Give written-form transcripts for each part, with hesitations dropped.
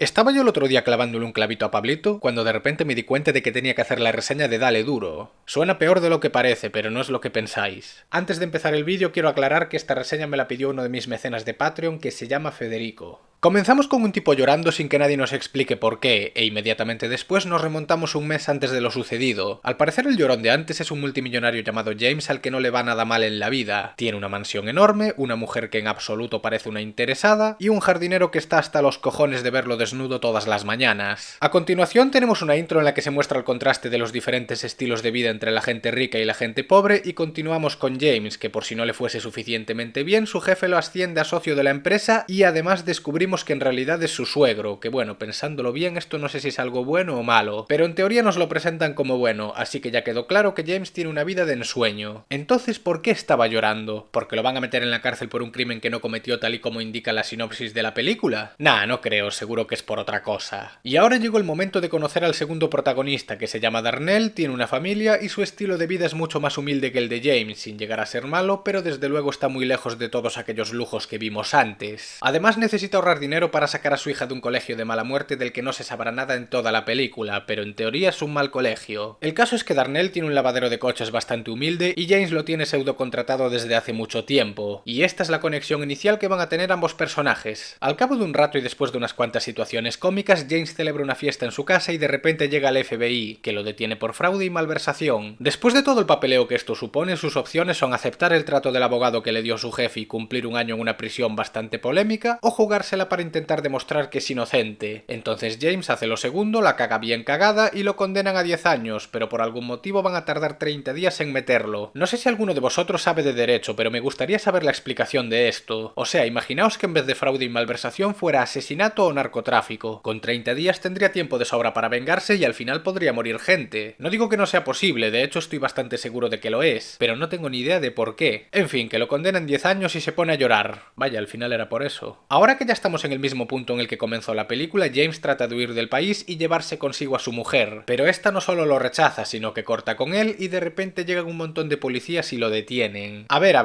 Estaba yo el otro día clavándole un clavito a Pablito cuando de repente me di cuenta de que tenía que hacer la reseña de Dale Duro. Suena peor de lo que parece, pero no es lo que pensáis. Antes de empezar el vídeo quiero aclarar que esta reseña me la pidió uno de mis mecenas de Patreon que se llama Federico. Comenzamos con un tipo llorando sin que nadie nos explique por qué, e inmediatamente después nos remontamos un mes antes de lo sucedido. Al parecer el llorón de antes es un multimillonario llamado James al que no le va nada mal en la vida. Tiene una mansión enorme, una mujer que en absoluto parece una interesada, y un jardinero que está hasta los cojones de verlo desnudo todas las mañanas. A continuación tenemos una intro en la que se muestra el contraste de los diferentes estilos de vida entre la gente rica y la gente pobre, y continuamos con James, que por si no le fuese suficientemente bien, su jefe lo asciende a socio de la empresa y además descubrimos que en realidad es su suegro, que bueno, pensándolo bien esto no sé si es algo bueno o malo, pero en teoría nos lo presentan como bueno, así que ya quedó claro que James tiene una vida de ensueño. Entonces, ¿por qué estaba llorando? ¿Porque lo van a meter en la cárcel por un crimen que no cometió tal y como indica la sinopsis de la película? Nah, no creo, seguro que es por otra cosa. Y ahora llegó el momento de conocer al segundo protagonista, que se llama Darnell, tiene una familia y su estilo de vida es mucho más humilde que el de James, sin llegar a ser malo, pero desde luego está muy lejos de todos aquellos lujos que vimos antes. Además necesita ahorrar dinero para sacar a su hija de un colegio de mala muerte del que no se sabrá nada en toda la película, pero en teoría es un mal colegio. El caso es que Darnell tiene un lavadero de coches bastante humilde y James lo tiene pseudo contratado desde hace mucho tiempo, y esta es la conexión inicial que van a tener ambos personajes. Al cabo de un rato y después de unas cuantas situaciones cómicas, James celebra una fiesta en su casa y de repente llega el FBI, que lo detiene por fraude y malversación. Después de todo el papeleo que esto supone, sus opciones son aceptar el trato del abogado que le dio su jefe y cumplir un año en una prisión bastante polémica, o jugársela para intentar demostrar que es inocente. Entonces James hace lo segundo, la caga bien cagada y lo condenan a 10 años, pero por algún motivo van a tardar 30 días en meterlo. No sé si alguno de vosotros sabe de derecho, pero me gustaría saber la explicación de esto. O sea, imaginaos que en vez de fraude y malversación fuera asesinato o narcotráfico. Con 30 días tendría tiempo de sobra para vengarse y al final podría morir gente. No digo que no sea posible, de hecho estoy bastante seguro de que lo es, pero no tengo ni idea de por qué. En fin, que lo condenan 10 años y se pone a llorar. Vaya, al final era por eso. Ahora que ya estamos en el mismo punto en el que comenzó la película, James trata de huir del país y llevarse consigo a su mujer, pero esta no solo lo rechaza, sino que corta con él y de repente llegan un montón de policías y lo detienen. A ver,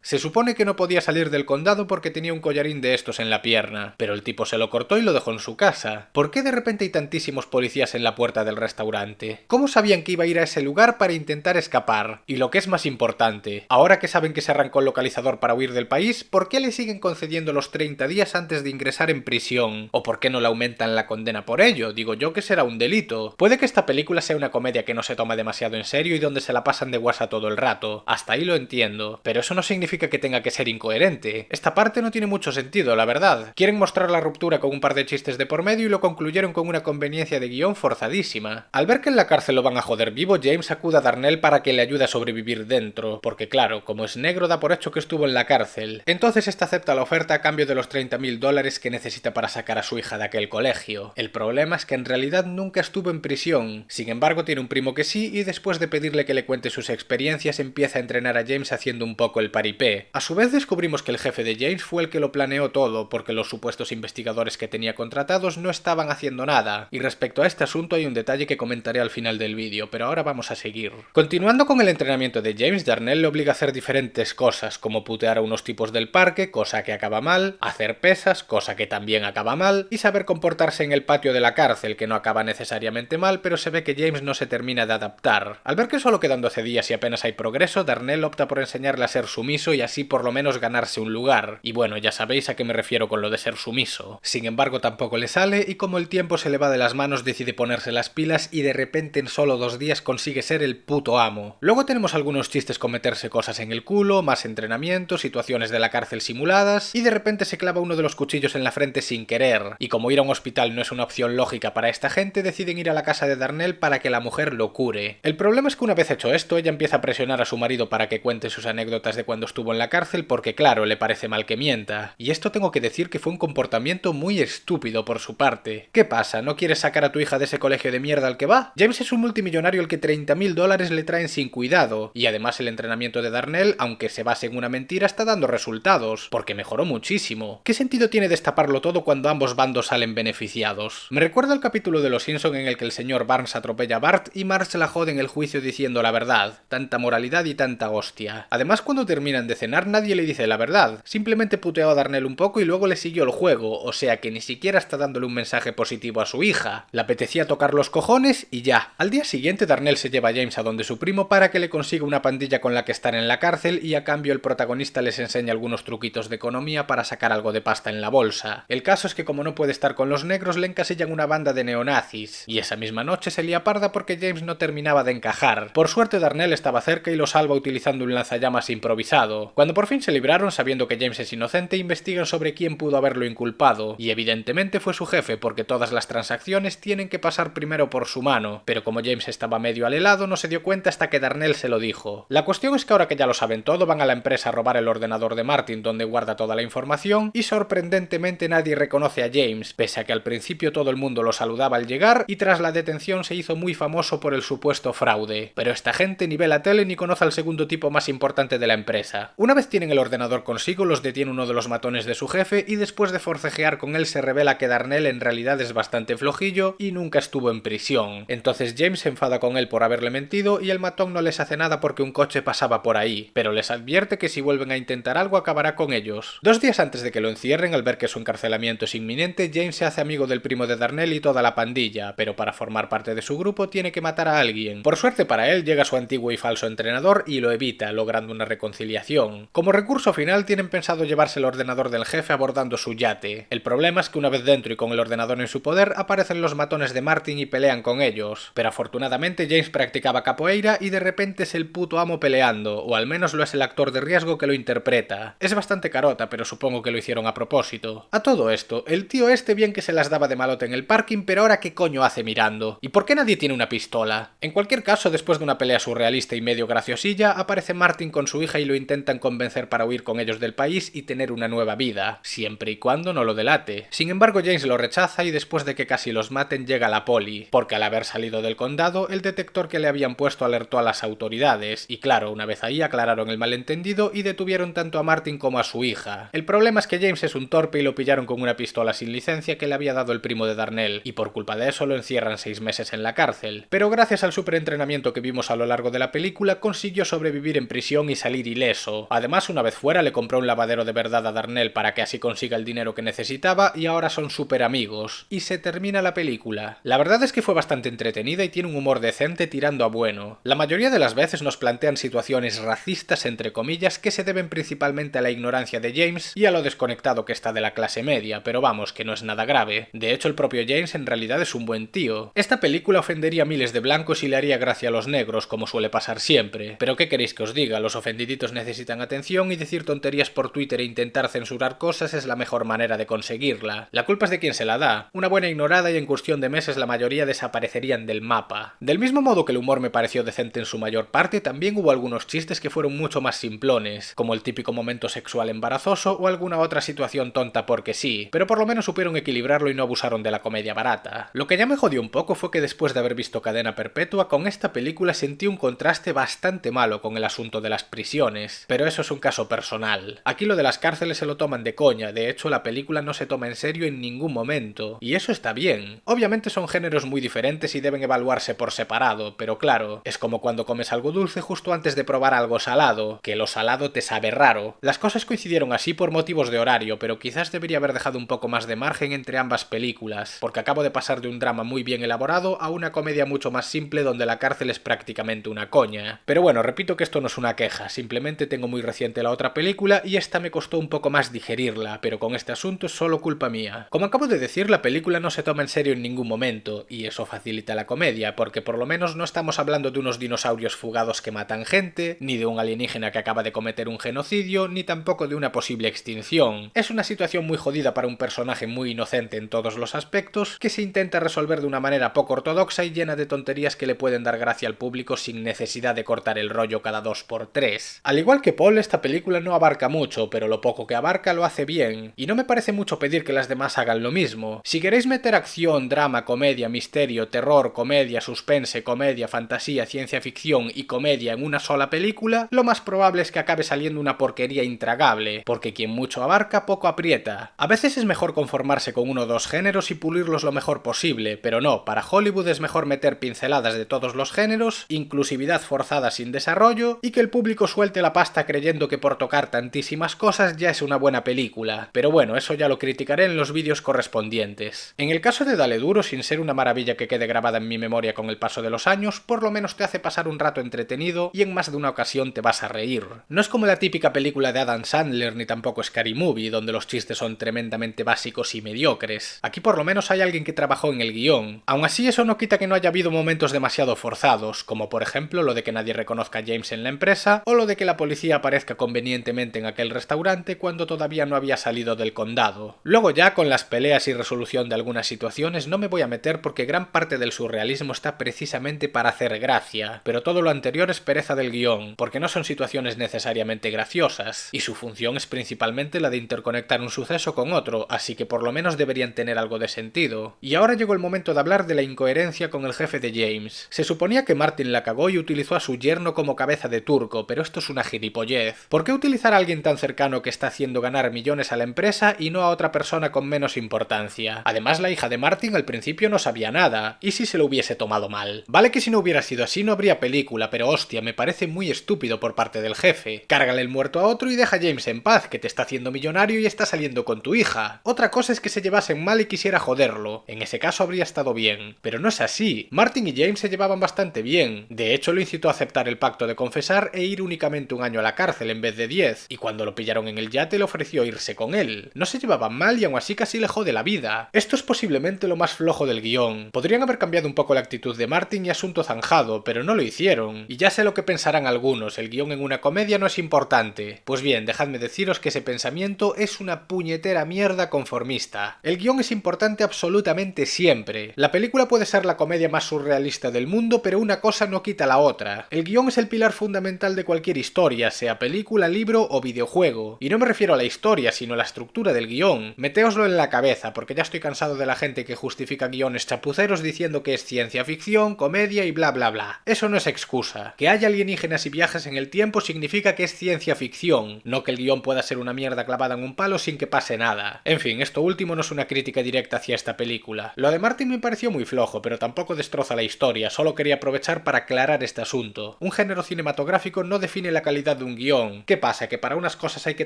se supone que no podía salir del condado porque tenía un collarín de estos en la pierna, pero el tipo se lo cortó y lo dejó en su casa. ¿Por qué de repente hay tantísimos policías en la puerta del restaurante? ¿Cómo sabían que iba a ir a ese lugar para intentar escapar? Y lo que es más importante, ahora que saben que se arrancó el localizador para huir del país, ¿por qué le siguen concediendo los 30 días antes de ingresar en prisión? ¿O por qué no le aumentan la condena por ello? Digo yo que será un delito. Puede que esta película sea una comedia que no se toma demasiado en serio y donde se la pasan de guasa todo el rato. Hasta ahí lo entiendo. Pero eso no significa que tenga que ser incoherente. Esta parte no tiene mucho sentido, la verdad. Quieren mostrar la ruptura con un par de chistes de por medio y lo concluyeron con una conveniencia de guión forzadísima. Al ver que en la cárcel lo van a joder vivo, James acude a Darnell para que le ayude a sobrevivir dentro. Porque claro, como es negro da por hecho que estuvo en la cárcel. Entonces este acepta la oferta a cambio de los $30.000 que necesita para sacar a su hija de aquel colegio. El problema es que en realidad nunca estuvo en prisión. Sin embargo, tiene un primo que sí y después de pedirle que le cuente sus experiencias empieza a entrenar a James haciendo un poco el paripé. A su vez descubrimos que el jefe de James fue el que lo planeó todo porque los supuestos investigadores que tenía contratados no estaban haciendo nada. Y respecto a este asunto hay un detalle que comentaré al final del vídeo, pero ahora vamos a seguir. Continuando con el entrenamiento de James, Darnell le obliga a hacer diferentes cosas, como putear a unos tipos del parque, cosa que acaba mal, hacer pesas, cosa que también acaba mal, y saber comportarse en el patio de la cárcel, que no acaba necesariamente mal, pero se ve que James no se termina de adaptar. Al ver que solo quedan 12 días y apenas hay progreso, Darnell opta por enseñarle a ser sumiso y así por lo menos ganarse un lugar. Y bueno, ya sabéis a qué me refiero con lo de ser sumiso. Sin embargo, tampoco le sale y como el tiempo se le va de las manos decide ponerse las pilas y de repente en solo 2 días consigue ser el puto amo. Luego tenemos algunos chistes con meterse cosas en el culo, más entrenamiento, situaciones de la cárcel simuladas y de repente se clava uno de los cuchillos en la frente sin querer. Y como ir a un hospital no es una opción lógica para esta gente, deciden ir a la casa de Darnell para que la mujer lo cure. El problema es que una vez hecho esto, ella empieza a presionar a su marido para que cuente sus anécdotas de cuando estuvo en la cárcel porque claro, le parece mal que mienta. Y esto tengo que decir que fue un comportamiento muy estúpido por su parte. ¿Qué pasa? ¿No quieres sacar a tu hija de ese colegio de mierda al que va? James es un multimillonario al que $30.000 le traen sin cuidado. Y además el entrenamiento de Darnell, aunque se base en una mentira, está dando resultados, porque mejoró muchísimo. ¿Qué sentido tiene conviene destaparlo todo cuando ambos bandos salen beneficiados. Me recuerda el capítulo de Los Simpson en el que el señor Barnes atropella a Bart y Marge la jode en el juicio diciendo la verdad. Tanta moralidad y tanta hostia. Además, cuando terminan de cenar nadie le dice la verdad. Simplemente puteó a Darnell un poco y luego le siguió el juego, o sea que ni siquiera está dándole un mensaje positivo a su hija. Le apetecía tocar los cojones y ya. Al día siguiente Darnell se lleva a James a donde su primo para que le consiga una pandilla con la que estar en la cárcel y a cambio el protagonista les enseña algunos truquitos de economía para sacar algo de pasta en la bolsa. El caso es que como no puede estar con los negros le encasillan una banda de neonazis, y esa misma noche se lía parda porque James no terminaba de encajar. Por suerte Darnell estaba cerca y lo salva utilizando un lanzallamas improvisado. Cuando por fin se libraron sabiendo que James es inocente investigan sobre quién pudo haberlo inculpado, y evidentemente fue su jefe porque todas las transacciones tienen que pasar primero por su mano, pero como James estaba medio al helado no se dio cuenta hasta que Darnell se lo dijo. La cuestión es que ahora que ya lo saben todo van a la empresa a robar el ordenador de Martin donde guarda toda la información y sorprendentemente nadie reconoce a James, pese a que al principio todo el mundo lo saludaba al llegar y tras la detención se hizo muy famoso por el supuesto fraude. Pero esta gente ni ve la tele ni conoce al segundo tipo más importante de la empresa. Una vez tienen el ordenador consigo los detiene uno de los matones de su jefe y después de forcejear con él se revela que Darnell en realidad es bastante flojillo y nunca estuvo en prisión. Entonces James se enfada con él por haberle mentido y el matón no les hace nada porque un coche pasaba por ahí, pero les advierte que si vuelven a intentar algo acabará con ellos. 2 días antes de que lo encierren, al ver que su encarcelamiento es inminente, James se hace amigo del primo de Darnell y toda la pandilla, pero para formar parte de su grupo tiene que matar a alguien. Por suerte para él llega su antiguo y falso entrenador y lo evita, logrando una reconciliación. Como recurso final tienen pensado llevarse el ordenador del jefe abordando su yate. El problema es que una vez dentro y con el ordenador en su poder aparecen los matones de Martin y pelean con ellos, pero afortunadamente James practicaba capoeira y de repente es el puto amo peleando, o al menos lo es el actor de riesgo que lo interpreta. Es bastante carota, pero supongo que lo hicieron a propósito. A todo esto, el tío este bien que se las daba de malote en el parking, pero ahora ¿qué coño hace mirando? ¿Y por qué nadie tiene una pistola? En cualquier caso, después de una pelea surrealista y medio graciosilla, aparece Martin con su hija y lo intentan convencer para huir con ellos del país y tener una nueva vida, siempre y cuando no lo delate. Sin embargo, James lo rechaza y después de que casi los maten llega la poli, porque al haber salido del condado, el detector que le habían puesto alertó a las autoridades, y claro, una vez ahí aclararon el malentendido y detuvieron tanto a Martin como a su hija. El problema es que James es un torpe y lo pillaron con una pistola sin licencia que le había dado el primo de Darnell, y por culpa de eso lo encierran 6 meses en la cárcel. Pero gracias al superentrenamiento que vimos a lo largo de la película, consiguió sobrevivir en prisión y salir ileso. Además, una vez fuera, le compró un lavadero de verdad a Darnell para que así consiga el dinero que necesitaba y ahora son súper amigos. Y se termina la película. La verdad es que fue bastante entretenida y tiene un humor decente tirando a bueno. La mayoría de las veces nos plantean situaciones racistas entre comillas que se deben principalmente a la ignorancia de James y a lo desconectado que está de la clase media, pero vamos, que no es nada grave. De hecho, el propio James en realidad es un buen tío. Esta película ofendería a miles de blancos y le haría gracia a los negros, como suele pasar siempre. Pero ¿qué queréis que os diga? Los ofendiditos necesitan atención y decir tonterías por Twitter e intentar censurar cosas es la mejor manera de conseguirla. La culpa es de quien se la da. Una buena ignorada y en cuestión de meses la mayoría desaparecerían del mapa. Del mismo modo que el humor me pareció decente en su mayor parte, también hubo algunos chistes que fueron mucho más simplones, como el típico momento sexual embarazoso o alguna otra situación tonta porque sí, pero por lo menos supieron equilibrarlo y no abusaron de la comedia barata. Lo que ya me jodió un poco fue que después de haber visto Cadena Perpetua, con esta película sentí un contraste bastante malo con el asunto de las prisiones, pero eso es un caso personal. Aquí lo de las cárceles se lo toman de coña, de hecho la película no se toma en serio en ningún momento, y eso está bien. Obviamente son géneros muy diferentes y deben evaluarse por separado, pero claro, es como cuando comes algo dulce justo antes de probar algo salado, que lo salado te sabe raro. Las cosas coincidieron así por motivos de horario, pero quizás debería haber dejado un poco más de margen entre ambas películas, porque acabo de pasar de un drama muy bien elaborado a una comedia mucho más simple donde la cárcel es prácticamente una coña. Pero bueno, repito que esto no es una queja, simplemente tengo muy reciente la otra película y esta me costó un poco más digerirla, pero con este asunto es solo culpa mía. Como acabo de decir, la película no se toma en serio en ningún momento, y eso facilita la comedia, porque por lo menos no estamos hablando de unos dinosaurios fugados que matan gente, ni de un alienígena que acaba de cometer un genocidio, ni tampoco de una posible extinción. Es una situación muy jodida para un personaje muy inocente en todos los aspectos, que se intenta resolver de una manera poco ortodoxa y llena de tonterías que le pueden dar gracia al público sin necesidad de cortar el rollo cada 2x3. Al igual que Paul, esta película no abarca mucho, pero lo poco que abarca lo hace bien, y no me parece mucho pedir que las demás hagan lo mismo. Si queréis meter acción, drama, comedia, misterio, terror, comedia, suspense, comedia, fantasía, ciencia ficción y comedia en una sola película, lo más probable es que acabe saliendo una porquería intragable, porque quien mucho abarca poco aprieta. historieta. A veces es mejor conformarse con uno o dos géneros y pulirlos lo mejor posible, pero no, para Hollywood es mejor meter pinceladas de todos los géneros, inclusividad forzada sin desarrollo, y que el público suelte la pasta creyendo que por tocar tantísimas cosas ya es una buena película. Pero bueno, eso ya lo criticaré en los vídeos correspondientes. En el caso de Dale Duro, sin ser una maravilla que quede grabada en mi memoria con el paso de los años, por lo menos te hace pasar un rato entretenido y en más de una ocasión te vas a reír. No es como la típica película de Adam Sandler ni tampoco Scary Movie, donde los chistes son tremendamente básicos y mediocres. Aquí por lo menos hay alguien que trabajó en el guión. Aún así, eso no quita que no haya habido momentos demasiado forzados, como por ejemplo lo de que nadie reconozca a James en la empresa, o lo de que la policía aparezca convenientemente en aquel restaurante cuando todavía no había salido del condado. Luego ya, con las peleas y resolución de algunas situaciones no me voy a meter porque gran parte del surrealismo está precisamente para hacer gracia, pero todo lo anterior es pereza del guión, porque no son situaciones necesariamente graciosas, y su función es principalmente la de interconectar un suceso con otro, así que por lo menos deberían tener algo de sentido. Y ahora llegó el momento de hablar de la incoherencia con el jefe de James. Se suponía que Martin la cagó y utilizó a su yerno como cabeza de turco, pero esto es una gilipollez. ¿Por qué utilizar a alguien tan cercano que está haciendo ganar millones a la empresa y no a otra persona con menos importancia? Además, la hija de Martin al principio no sabía nada, ¿y si se lo hubiese tomado mal? Vale que si no hubiera sido así no habría película, pero hostia, me parece muy estúpido por parte del jefe. Cárgale el muerto a otro y deja a James en paz, que te está haciendo millonario y está saliendo con tu hija. Otra cosa es que se llevasen mal y quisiera joderlo. En ese caso habría estado bien. Pero no es así. Martin y James se llevaban bastante bien. De hecho, lo incitó a aceptar el pacto de confesar e ir únicamente un año a la cárcel en vez de 10. Y cuando lo pillaron en el yate le ofreció irse con él. No se llevaban mal y aún así casi le jode la vida. Esto es posiblemente lo más flojo del guión. Podrían haber cambiado un poco la actitud de Martin y asunto zanjado, pero no lo hicieron. Y ya sé lo que pensarán algunos, el guión en una comedia no es importante. Pues bien, dejadme deciros que ese pensamiento es una puñetera mierda conformista. El guión es importante absolutamente siempre. La película puede ser la comedia más surrealista del mundo, pero una cosa no quita la otra. El guión es el pilar fundamental de cualquier historia, sea película, libro o videojuego. Y no me refiero a la historia, sino a la estructura del guión. Metéoslo en la cabeza, porque ya estoy cansado de la gente que justifica guiones chapuceros diciendo que es ciencia ficción, comedia y bla bla bla. Eso no es excusa. Que haya alienígenas y viajes en el tiempo significa que es ciencia ficción, no que el guión pueda ser una mierda clavada en un palo sin que pase nada. En fin, esto último no es una crítica directa hacia esta película. Lo de Martin me pareció muy flojo, pero tampoco destroza la historia, solo quería aprovechar para aclarar este asunto. Un género cinematográfico no define la calidad de un guión. ¿Qué pasa? ¿Que para unas cosas hay que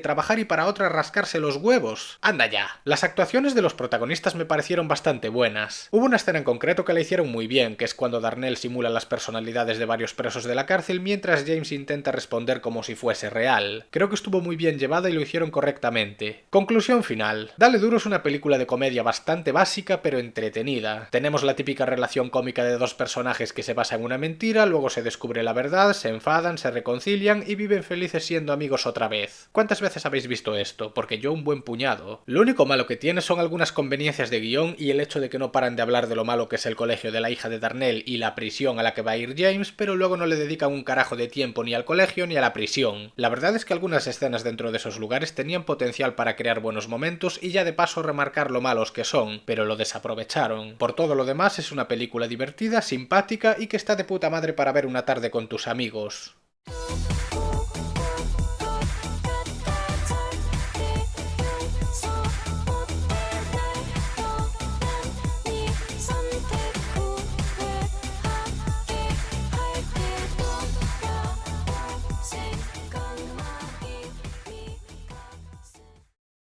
trabajar y para otras rascarse los huevos? ¡Anda ya! Las actuaciones de los protagonistas me parecieron bastante buenas. Hubo una escena en concreto que la hicieron muy bien, que es cuando Darnell simula las personalidades de varios presos de la cárcel mientras James intenta responder como si fuese real. Creo que estuvo muy bien llevada y lo hicieron correctamente. Conclusión final. Dale Duro es una película de comedia bastante básica pero entretenida. Tenemos la típica relación cómica de dos personajes que se basa en una mentira, luego se descubre la verdad, se enfadan, se reconcilian y viven felices siendo amigos otra vez. ¿Cuántas veces habéis visto esto? Porque yo un buen puñado. Lo único malo que tiene son algunas conveniencias de guión y el hecho de que no paran de hablar de lo malo que es el colegio de la hija de Darnell y la prisión a la que va a ir James, pero luego no le dedican un carajo de tiempo ni al colegio ni a la prisión. La verdad es que algunas escenas dentro de esos lugares tenían potencial para crear buenos momentos y ya de paso remarcar lo malos que son, pero lo desaprovecharon. Por todo lo demás es una película divertida, simpática y que está de puta madre para ver una tarde con tus amigos.